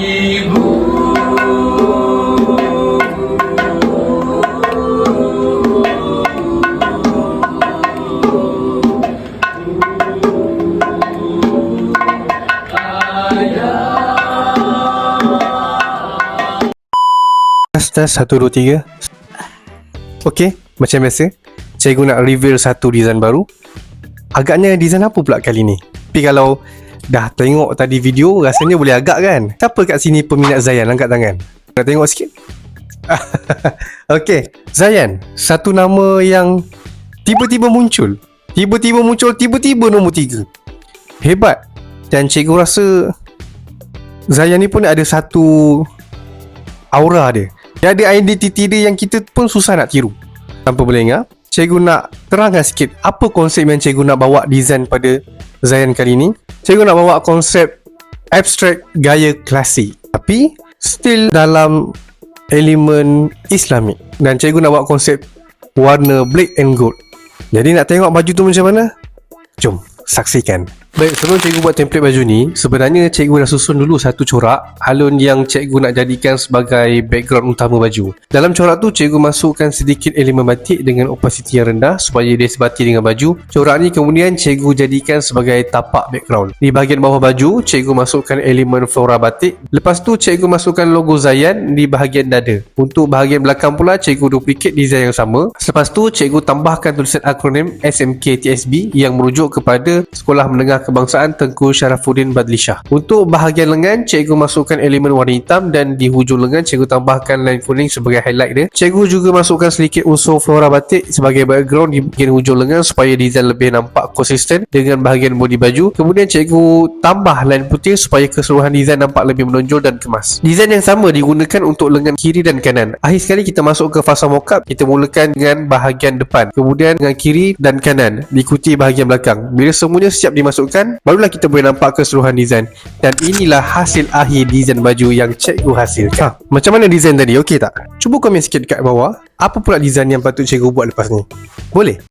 Ibu. Tes 1, 2, 3. Okey, macam biasa cikgu nak reveal satu design baru. Agaknya design apa pula kali ni? Tapi kalau dah tengok tadi video, rasanya boleh agak kan? Siapa kat sini peminat Zayan? Angkat tangan. Nak tengok sikit? Okey, Zayan, satu nama yang tiba-tiba muncul. Tiba-tiba nombor 3. Hebat. Dan cikgu rasa Zayan ni pun ada satu aura dia. Dia ada identiti dia yang kita pun susah nak tiru. Tanpa berlengah, cikgu nak terangkan sikit apa konsep yang cikgu nak bawa design pada Zayan kali ni. Cikgu nak bawa konsep abstrak gaya klasik, tapi still dalam elemen Islamik. Dan cikgu nak bawa konsep warna black and gold. Jadi nak tengok baju tu macam mana? Jom saksikan. Baik, sebelum cikgu buat template baju ni, sebenarnya cikgu dah susun dulu satu corak alun yang cikgu nak jadikan sebagai background utama baju. Dalam corak tu cikgu masukkan sedikit elemen batik dengan opacity yang rendah supaya dia sebati dengan baju. Corak ni kemudian cikgu jadikan sebagai tapak background. Di bahagian bawah baju, cikgu masukkan elemen flora batik. Lepas tu cikgu masukkan logo Zayan di bahagian dada. Untuk bahagian belakang pula cikgu duplicate design yang sama. Selepas tu cikgu tambahkan tulisan akronim SMK-TSB yang merujuk kepada Sekolah Menengah Kebangsaan Tengku Syarafuddin Badli Shah. Untuk bahagian lengan, cikgu masukkan elemen warna hitam dan di hujung lengan cikgu tambahkan line kuning sebagai highlight dia. Cikgu juga masukkan sedikit unsur flora batik sebagai background di bahagian hujung lengan supaya design lebih nampak konsisten dengan bahagian bodi baju. Kemudian cikgu tambah line putih supaya keseluruhan design nampak lebih menonjol dan kemas. Design yang sama digunakan untuk lengan kiri dan kanan. Akhir sekali kita masuk ke fasa mockup. Kita mulakan dengan bahagian depan, kemudian dengan kiri dan kanan, diikuti bahagian belakang. Bila semuanya siap dimasukkan, barulah kita boleh nampak keseluruhan design. Dan inilah hasil akhir design baju yang cikgu hasilkan. Macam mana design tadi? Okey tak? Cuba komen sikit kat bawah, apa pula design yang patut cikgu buat lepas ni? Boleh?